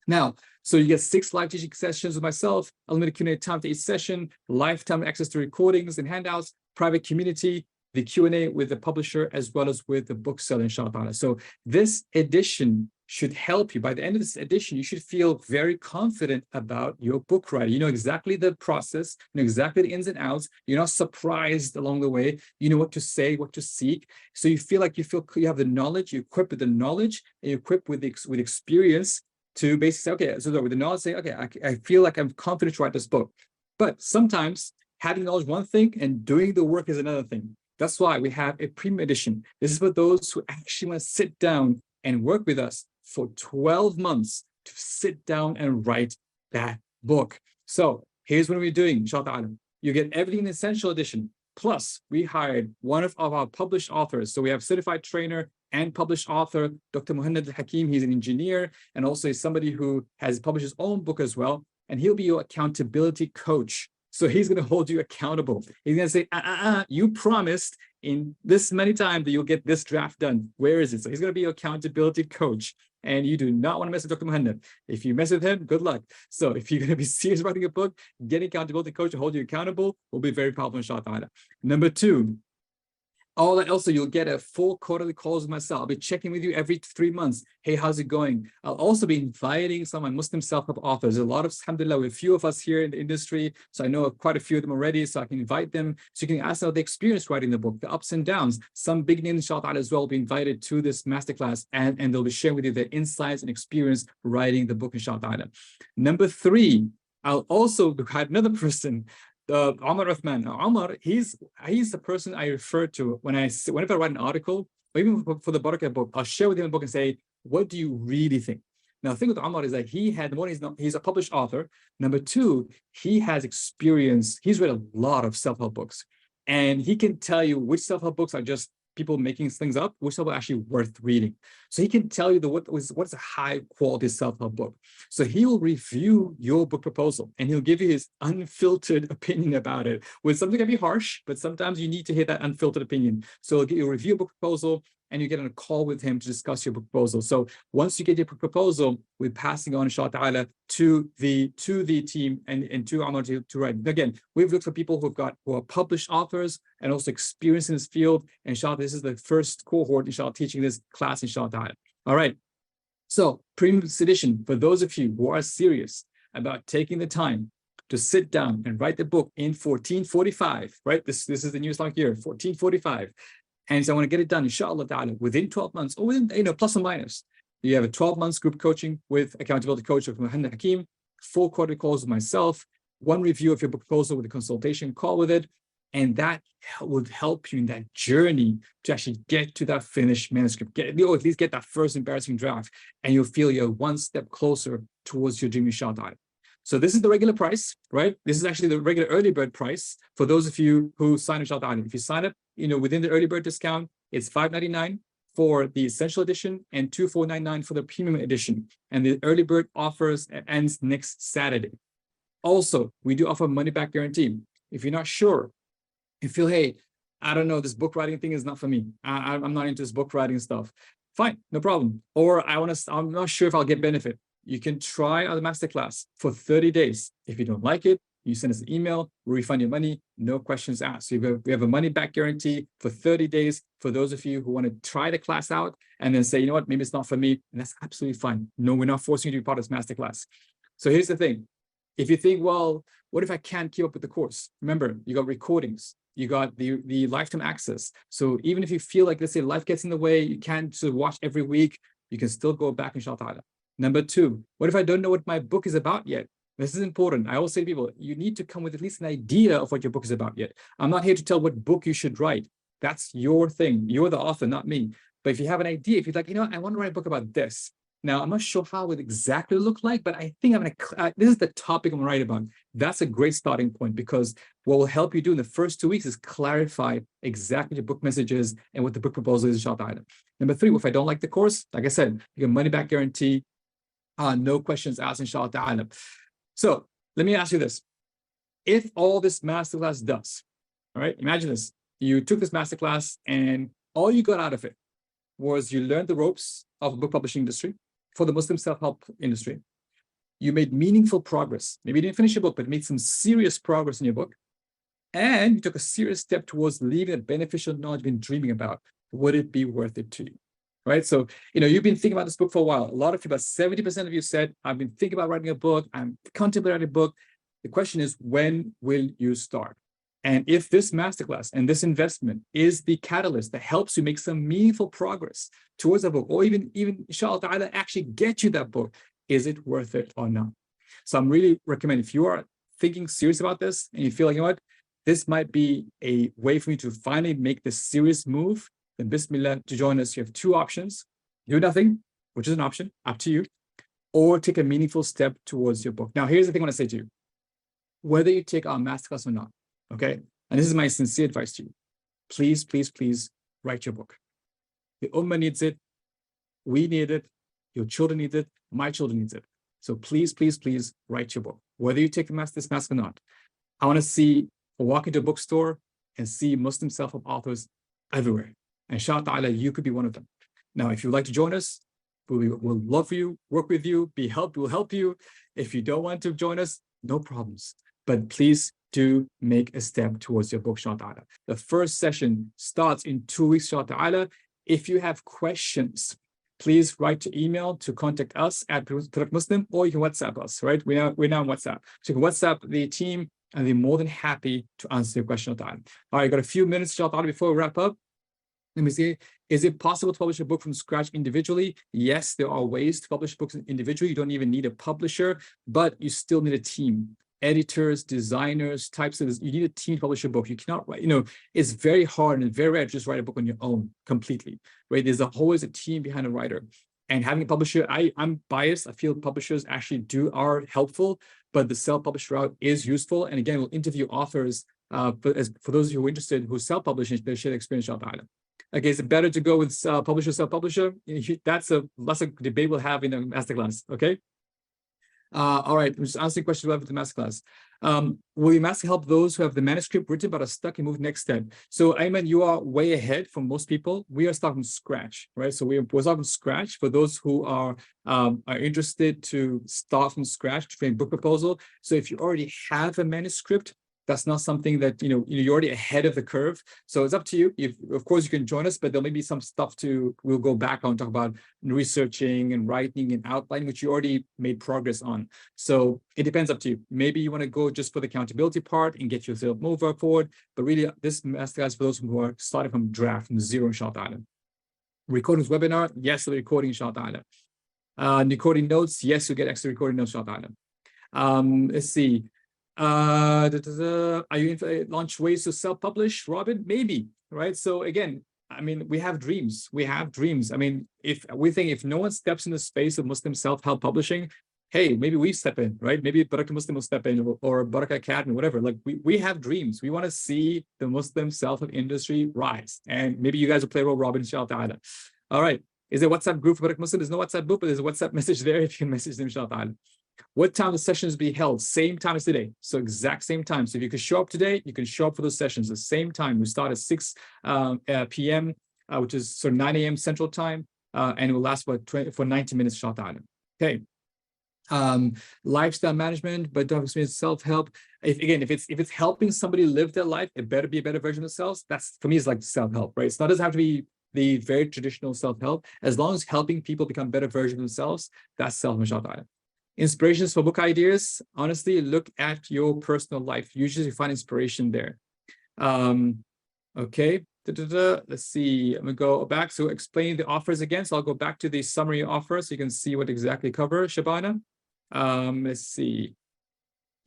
Now, so you get 6 live teaching sessions with myself, unlimited Q&A time to each session, lifetime access to recordings and handouts, private community, the Q&A with the publisher, as well as with the bookseller, inshallah. So this edition should help you. By the end of this edition, you should feel very confident about your book writing. You know exactly the process, you know exactly the ins and outs. You're not surprised along the way. You know what to say, what to seek. So you feel like you have the knowledge, you're equipped with the knowledge, and you're equipped with experience to basically say, okay, so with the knowledge, say, okay, I feel like I'm confident to write this book. But sometimes having knowledge is one thing and doing the work is another thing. That's why we have a premium edition. This is for those who actually want to sit down and work with us for 12 months to sit down and write that book. So here's what we're doing, inshallah. You get everything in the Essential Edition. Plus, we hired one of our published authors. So we have certified trainer and published author, Dr. Mohammed Hakim. He's an engineer, and also he's somebody who has published his own book as well. And he'll be your accountability coach. So he's going to hold you accountable. He's going to say, you promised in this many times that you'll get this draft done. Where is it? So he's going to be your accountability coach. And you do not want to mess with Dr. Mohammed. If you mess with him, good luck. So if you're going to be serious about writing a book, getting accountability coach to hold you accountable will be very powerful, inshallah. Number 2, also, you'll get a full quarterly calls with myself. I'll be checking with you every 3 months. Hey, how's it going? I'll also be inviting some of my Muslim self-help authors. There's a lot of, alhamdulillah, a few of us here in the industry. So I know quite a few of them already. So I can invite them. So you can ask them the experience writing the book, the ups and downs. Some big names, inshallah, as well, will be invited to this masterclass, and they'll be sharing with you their insights and experience writing the book, inshallah. Number 3, I'll also have another person, Omar Uthman. Now, Omar, he's the person I refer to whenever I write an article, or even for the Barakah book, I'll share with him the book and say, what do you really think? Now, the thing with Omar is that he's a published author. Number 2, he has experience. He's read a lot of self-help books, and he can tell you which self-help books are just people making things up, which are actually worth reading. So he can tell you what's a high quality self-help book. So he will review your book proposal and he'll give you his unfiltered opinion about it. With something can be harsh, but sometimes you need to hear that unfiltered opinion. So he'll give you a review book proposal, and you get on a call with him to discuss your book proposal. So once you get your proposal, we're passing on, inshallah, to the team and to Amar to write. Again, we've looked for people who are published authors and also experienced in this field. And inshallah, this is the first cohort, inshallah, teaching this class, inshallah. All right. So premium edition, for those of you who are serious about taking the time to sit down and write the book in 1445, right? This is the new Islamic year, 1445. And so I want to get it done, inshallah ta'ala, within 12 months, or within, plus or minus. You have a 12 months group coaching with accountability coach of Mohammed Hakim, 4 quarterly calls with myself, 1 review of your book proposal with a consultation call with it. And that would help you in that journey to actually get to that finished manuscript, at least get that first embarrassing draft. And you'll feel you're 1 step closer towards your dream, inshallah. So this is the regular price, right? This is actually the regular early bird price for those of you who sign up, inshallah. If you sign up, within the early bird discount, it's $599 for the Essential Edition and $2,499 for the Premium Edition. And the early bird offers ends next Saturday. Also, we do offer money back guarantee. If you're not sure, you feel, hey, I don't know, this book writing thing is not for me. I'm not into this book writing stuff. Fine, no problem. Or I'm not sure if I'll get benefit. You can try our masterclass for 30 days. If you don't like it, you send us an email, we refund your money, no questions asked. So we have a money back guarantee for 30 days for those of you who want to try the class out and then say, you know what, maybe it's not for me. And that's absolutely fine. No, we're not forcing you to be part of this masterclass. So here's the thing. If you think, well, what if I can't keep up with the course? Remember, you got recordings, you got the lifetime access. So even if you feel like, let's say life gets in the way, you can't sort of watch every week, you can still go back, inshallah. Number 2, what if I don't know what my book is about yet? This is important. I always say to people, you need to come with at least an idea of what your book is about yet. I'm not here to tell what book you should write. That's your thing. You're the author, not me. But if you have an idea, if you're like, I want to write a book about this. Now, I'm not sure how it would exactly look like, but I think this is the topic I'm going to write about. That's a great starting point, because what will help you do in the first 2 weeks is clarify exactly your book messages and what the book proposal is, inshallah. Number 3, if I don't like the course, like I said, you get money back guarantee, no questions asked, inshallah ta'ala. So let me ask you this. if all this masterclass does, all right, imagine this. You took this masterclass and all you got out of it was you learned the ropes of the book publishing industry for the Muslim self-help industry. You made meaningful progress. Maybe you didn't finish your book, but made some serious progress in your book. And you took a serious step towards leaving that beneficial knowledge you've been dreaming about. Would it be worth it to you? Right? So, you've been thinking about this book for a while. A lot of you, about 70% of you said, I've been thinking about writing a book. I'm contemplating writing a book. The question is, when will you start? And if this masterclass and this investment is the catalyst that helps you make some meaningful progress towards a book, or even inshallah ta'ala, actually get you that book, is it worth it or not? So I'm really recommending, if you are thinking serious about this and you feel like, you know what, this might be a way for you to finally make this serious move, then bismillah, to join us. You have two options: do nothing, which is an option, up to you, or take a meaningful step towards your book. Now, here's the thing I want to say to you. Whether you take our masterclass or not, okay, and this is my sincere advice to you, please, please, please write your book. The Ummah needs it, we need it, your children need it, my children need it. So please, please, please write your book. Whether you take this masterclass or not, I want to see, walk into a bookstore and see Muslim self-help authors everywhere. And inshallah ta'ala, you could be one of them. Now, if you'd like to join us, we'll love you, work with you, we'll help you. If you don't want to join us, no problems. But please do make a step towards your book, inshallah ta'ala. The first session starts in 2 weeks, inshallah ta'ala. If you have questions, please write to email to contact us at Product Muslim, or you can WhatsApp us, right? We're now on WhatsApp. So you can WhatsApp the team, and they're more than happy to answer your question. All right, got a few minutes, inshallah, before we wrap up. Let me see. Is it possible to publish a book from scratch individually? Yes, there are ways to publish books individually. You don't even need a publisher, but you still need a team. Editors, designers, typesetters. You need a team to publish a book. You cannot write, it's very hard and very rare to just write a book on your own completely, right? There's always a team behind a writer. And having a publisher, I'm biased. I feel publishers actually are helpful, but the self-published route is useful. And again, we'll interview authors, but for those of you who are interested, who self-publish, they share experience. Okay, is it better to go with publisher, self-publisher? That's a debate we'll have in the masterclass, okay? All right, I'm just answering questions about the masterclass. Will your master help those who have the manuscript written but are stuck and move next step? So, Ayman, you are way ahead from most people. We are starting from scratch, right? So we're starting from scratch for those who are interested to start from scratch to frame book proposal. So if you already have a manuscript, that's not something that, you're already ahead of the curve. So it's up to you. Of course, you can join us, but there may be some stuff we'll go back on, talk about researching and writing and outlining, which you already made progress on. So it depends, up to you. Maybe you want to go just for the accountability part and get yourself moving forward. But really, this masterclass for those who are starting from draft, from zero, inshallah. Recording this webinar, yes, the recording, inshallah. Recording notes, yes, you get extra recording notes, inshallah. Let's see. Are you in launch ways to self-publish, Robin? Maybe, right? So again, we have dreams. If no one steps in the space of Muslim self-help publishing, hey, maybe we step in, right? Maybe Barakah Muslim will step in, or Barakah Academy, whatever. Like we have dreams. We want to see the Muslim self-help industry rise, and maybe you guys will play a role, Robin, inshallah ta'ala. All right. Is there a WhatsApp group for Barakah Muslim? There's no WhatsApp group, but there's a WhatsApp message there if you can message them, inshallah ta'ala. What time the sessions be held? Same time as today. So exact same time. So if you could show up today, you can show up for those sessions the same time. We start at 6 p.m., which is sort of 9 a.m. Central Time, and it will last for 90 minutes, inshallah. Okay. Lifestyle management, but don't experience self-help. If it's helping somebody live their life, it better be a better version of themselves. That's, for me, is like self-help, right? So it doesn't have to be the very traditional self-help. As long as helping people become better versions of themselves, that's self-help, inshallah. Inspirations for book ideas. Honestly, look at your personal life. Usually you find inspiration there. Okay. Let's see. I'm gonna go back. So explain the offers again. So I'll go back to the summary offer so you can see what exactly cover, Shabana. Let's see.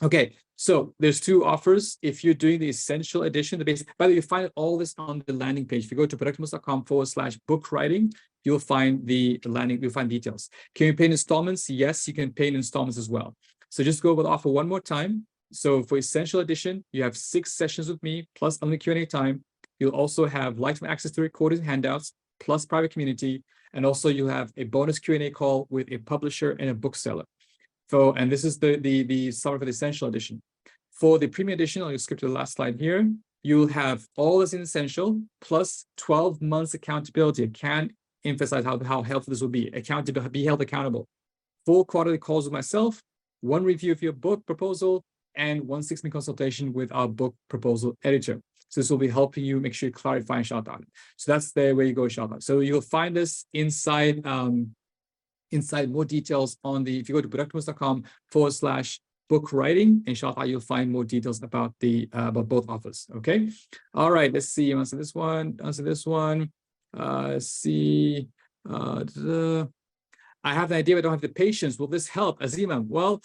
Okay, so there's two offers. If you're doing the essential edition, the basic, by the way, you find all this on the landing page. If you go to productmus.com/book writing, you'll find the landing, you'll find details. Can you pay in installments? Yes, you can pay in installments as well. So just go over the offer one more time. So for essential edition, you have 6 sessions with me, plus unlimited Q&A time. You'll also have lifetime access to recorded handouts, plus private community. And also you have a bonus Q&A call with a publisher and a bookseller. So, and this is the summary for the essential edition. For the premium edition, I'll just skip to the last slide here. You'll have all this in essential plus 12 months accountability. I can't emphasize how helpful this will be. Be held accountable. 4 quarterly calls with myself, 1 review of your book proposal, and 1 6-month consultation with our book proposal editor. So this will be helping you make sure you clarify, inshallah. So that's the way you go, inshallah. So you'll find this inside more details on the, if you go to productmas.com/book writing, inshallah, you'll find more details about the about both offers. Okay. All right. Let's see. Answer this one. See. I have an idea, but I don't have the patience. Will this help, Azima? Well,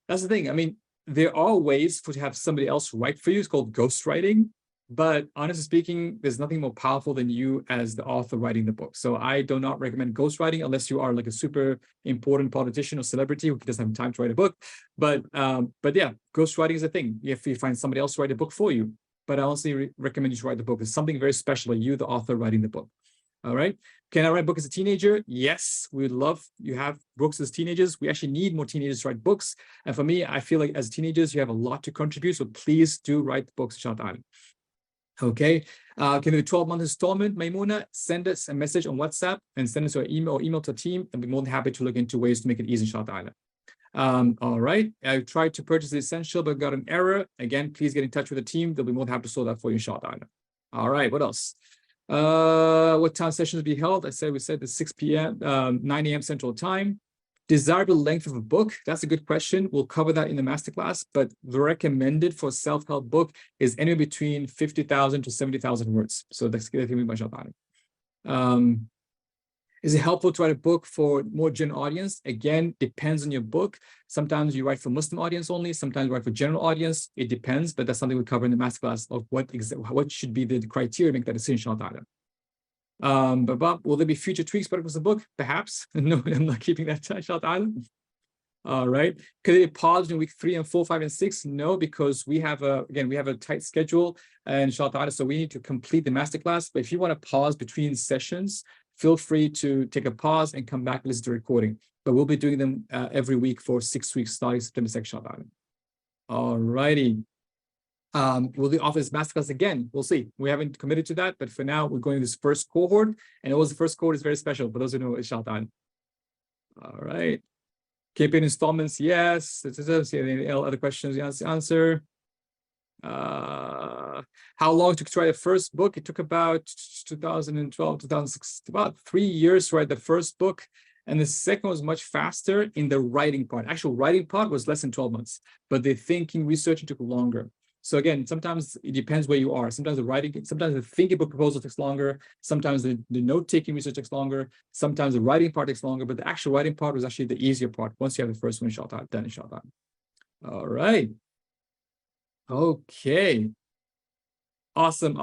that's the thing. I mean, there are ways to have somebody else write for you. It's called ghostwriting. But honestly speaking, there's nothing more powerful than you as the author writing the book. So I do not recommend ghostwriting unless you are like a super important politician or celebrity who doesn't have time to write a book. But yeah, ghostwriting is a thing. If you find somebody else to write a book for you. But I honestly recommend you to write the book. It's something very special, you, the author, writing the book. All right. Can I write a book as a teenager? Yes, we would love you have books as teenagers. We actually need more teenagers to write books. And for me, I feel like as teenagers, you have a lot to contribute. So please do write the books, inshallah. Okay. Can you do a 12-month installment, Maimuna? Send us a message on WhatsApp and send us our email or email to the team. And we're more than happy to look into ways to make it easy, inshallah. All right. I tried to purchase the essential, but got an error. Again, please get in touch with the team. They'll be more than happy to sort that for you, inshallah. All right. What else? What time sessions will be held? We said the 6 p.m., 9 a.m. Central Time. Desirable length of a book. That's a good question. We'll cover that in the masterclass, but the recommended for self-help book is anywhere between 50,000 to 70,000 words. So that's going to be much about it. Is it helpful to write a book for more general audience? Again, depends on your book. Sometimes you write for Muslim audience only. Sometimes you write for general audience. It depends, but that's something we cover in the masterclass of what should be the criteria to make that decision. But will there be future tweaks for the book? Perhaps. No, I'm not keeping that inshallah. All right. Could it be paused in week 3 and 4, 5, and 6? No, because we have a tight schedule, and inshallah, so we need to complete the masterclass. But if you want to pause between sessions, feel free to take a pause and come back and listen to the recording. But we'll be doing them every week for 6 weeks starting September 2nd, inshallah. All righty. Will the offer this masterclass again? We'll see. We haven't committed to that, but for now, we're going to this first cohort, and the first cohort is very special. For those who know, inshallah. All right. Campaign installments, yes. Other questions, answer. How long took to write the first book? It took about 2012, 2006, about 3 years to write the first book. And the second was much faster in the writing part. Actual writing part was less than 12 months, but the thinking, researching took longer. So again, sometimes it depends where you are. Sometimes the thinking book proposal takes longer. Sometimes the note-taking research takes longer. Sometimes the writing part takes longer, but the actual writing part was actually the easier part once you have the first one, inshallah, done, inshallah. All right. Okay. Awesome.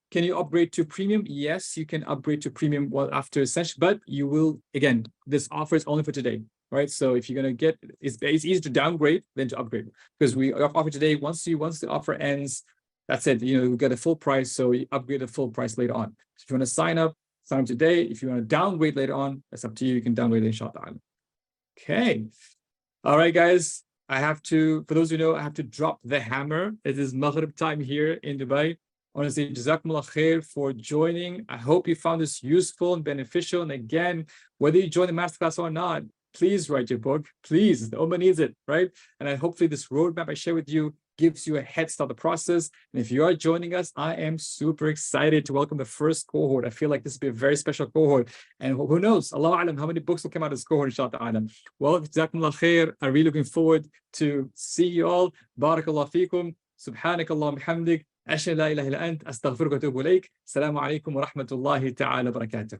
Can you upgrade to premium? Yes, you can upgrade to premium after essential, but you will, again, this offer is only for today. Right, so if you're gonna get, it's easier to downgrade than to upgrade, because we offer today. Once the offer ends, that's it. You get a full price, so you upgrade the full price later on. So if you want to sign up today. If you want to downgrade later on, that's up to you. You can downgrade inshallah. Okay, all right, guys. For those who know, I have to drop the hammer. It is Maghrib time here in Dubai. I want to say Jazakumullah khair for joining. I hope you found this useful and beneficial. And again, whether you join the masterclass or not, please write your book. Please, the Ummah needs it, right? And hopefully this roadmap I share with you gives you a head start the process. And if you are joining us, I am super excited to welcome the first cohort. I feel like this will be a very special cohort. And who knows, Allah Alam, how many books will come out of this cohort, inshallah. Well, Jazakumullah khair. I'm really looking forward to seeing you all. Barakallah feekum. Subhanakallah bihamdik. Ashhadu an la ilaha illa ant. Astaghfiruka wa atubu ilayk. Assalamu alaikum wa rahmatullahi ta'ala barakatuh.